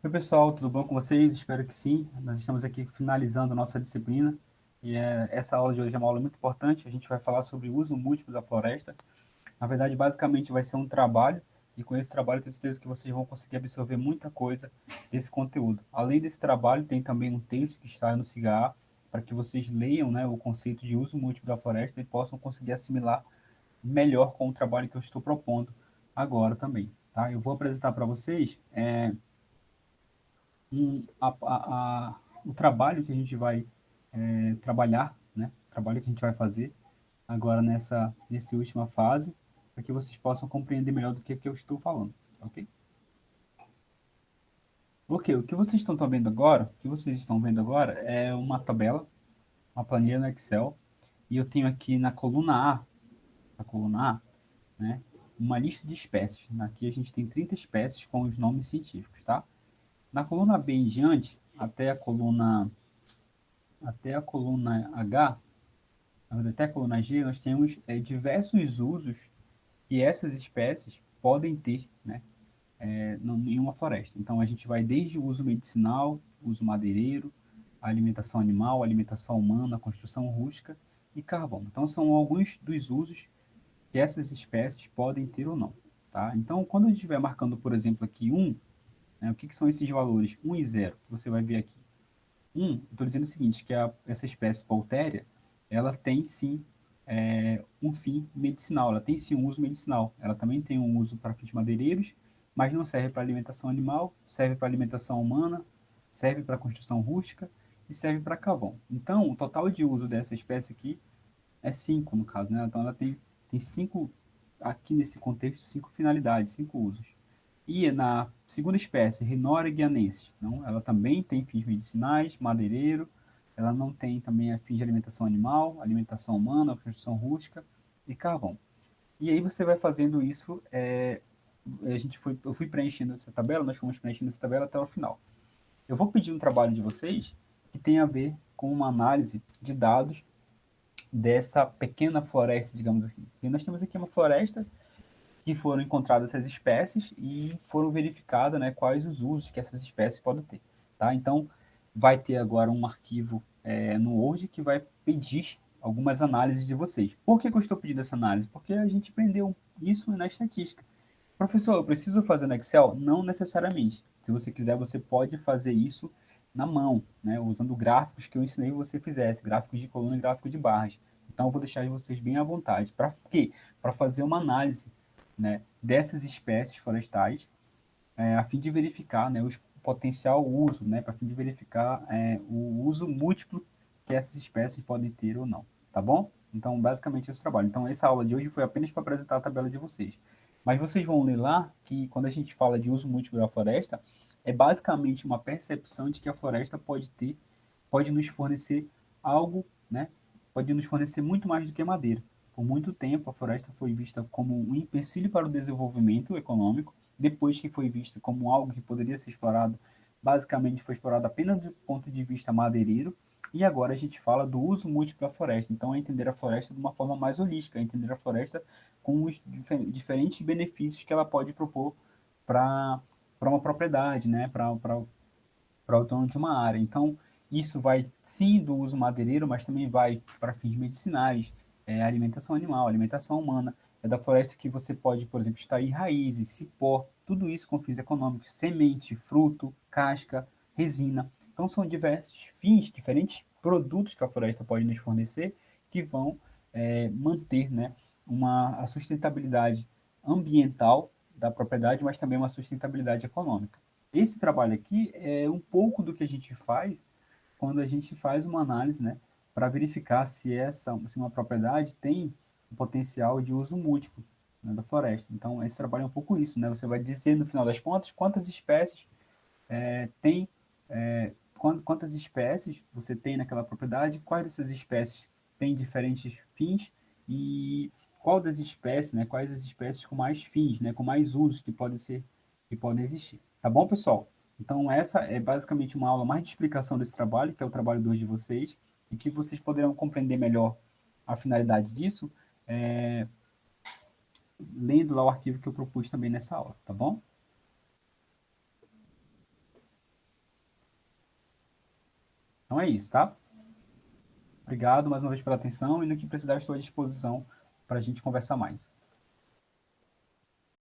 Oi, pessoal, tudo bom com vocês? Espero que sim. Nós estamos aqui finalizando a nossa disciplina e essa aula de hoje é uma aula muito importante. A gente vai falar sobre o uso múltiplo da floresta. Na verdade, basicamente vai ser um trabalho e com esse trabalho eu tenho certeza que vocês vão conseguir absorver muita coisa desse conteúdo. Além desse trabalho, tem também um texto que está no CIGA para que vocês leiam, né, o conceito de uso múltiplo da floresta e possam conseguir assimilar melhor com o trabalho que eu estou propondo agora também. Tá? Eu vou apresentar para vocês o trabalho que a gente vai trabalhar, né? O trabalho que a gente vai fazer agora nessa última fase, para que vocês possam compreender melhor do que eu estou falando, ok? Ok, o que vocês estão vendo agora, o que vocês estão vendo agora é uma tabela, uma planilha no Excel, e eu tenho aqui na coluna A, né, uma lista de espécies. Aqui a gente tem 30 espécies com os nomes científicos, tá? Na coluna B em diante, até a coluna H, até a coluna G, nós temos diversos usos que essas espécies podem ter, né, em uma floresta. Então, a gente vai desde o uso medicinal, uso madeireiro, alimentação animal, alimentação humana, construção rústica e carvão. Então, são alguns dos usos que essas espécies podem ter ou não. Tá? Então, quando a gente estiver marcando, por exemplo, aqui um, né, o que são esses valores? 1 e 0, que você vai ver aqui. Estou dizendo o seguinte, que essa espécie Pautéria, ela tem sim um fim medicinal, ela tem sim um uso medicinal. Ela também tem um uso para fins madeireiros, mas não serve para alimentação animal, serve para alimentação humana, serve para construção rústica e serve para carvão. Então, o total de uso dessa espécie aqui é 5 no caso, né? Então, ela tem 5, aqui nesse contexto, 5 finalidades, 5 usos. E na segunda espécie, Rhinora guianensis, não, ela também tem fins medicinais, madeireiro, ela não tem também fins de alimentação animal, alimentação humana, construção rústica e carvão. E aí você vai fazendo isso, eu fui preenchendo essa tabela, nós fomos preenchendo essa tabela até o final. Eu vou pedir um trabalho de vocês que tem a ver com uma análise de dados dessa pequena floresta, digamos assim. E nós temos aqui uma floresta que foram encontradas essas espécies e foram verificadas, né, quais os usos que essas espécies podem ter. Tá? Então, vai ter agora um arquivo no Word que vai pedir algumas análises de vocês. Por que eu estou pedindo essa análise? Porque a gente aprendeu isso na estatística. Professor, eu preciso fazer no Excel? Não necessariamente. Se você quiser, você pode fazer isso na mão, né, usando gráficos que eu ensinei que você fizesse, gráficos de coluna e gráfico de barras. Então, eu vou deixar vocês bem à vontade. Para quê? Para fazer uma análise, né, dessas espécies florestais, a fim de verificar, né, o potencial uso, né, para fim de verificar o uso múltiplo que essas espécies podem ter ou não, tá bom? Então, basicamente, esse é o trabalho. Então, essa aula de hoje foi apenas para apresentar a tabela de vocês. Mas vocês vão ler lá que, quando a gente fala de uso múltiplo da floresta, é basicamente uma percepção de que a floresta pode nos fornecer algo, né? Pode nos fornecer muito mais do que madeira. Por muito tempo, a floresta foi vista como um empecilho para o desenvolvimento econômico, depois que foi vista como algo que poderia ser explorado, basicamente foi explorado apenas do ponto de vista madeireiro, e agora a gente fala do uso múltiplo da floresta. Então, é entender a floresta de uma forma mais holística, é entender a floresta com os diferentes benefícios que ela pode propor para uma propriedade, né? Para o dono de uma área. Então, isso vai sim do uso madeireiro, mas também vai para fins medicinais, alimentação animal, alimentação humana. É da floresta que você pode, por exemplo, extrair raízes, cipó, tudo isso com fins econômicos, semente, fruto, casca, resina. Então, são diversos fins, diferentes produtos que a floresta pode nos fornecer que vão manter, né, a sustentabilidade ambiental da propriedade, mas também uma sustentabilidade econômica. Esse trabalho aqui é um pouco do que a gente faz quando a gente faz uma análise, né, para verificar se uma propriedade tem o potencial de uso múltiplo, né, da floresta. Então, esse trabalho é um pouco isso, né? Você vai dizer no final das contas quantas espécies tem, quantas espécies você tem naquela propriedade, quais dessas espécies têm diferentes fins e qual das espécies, né, quais as espécies com mais fins, né, com mais usos que podem existir. Tá bom, pessoal? Então, essa é basicamente uma aula mais de explicação desse trabalho, que é o trabalho 2 de vocês, e que vocês poderão compreender melhor a finalidade disso, lendo lá o arquivo que eu propus também nessa aula, tá bom? Então é isso, tá? Obrigado mais uma vez pela atenção e no que precisar estou à disposição para a gente conversar mais.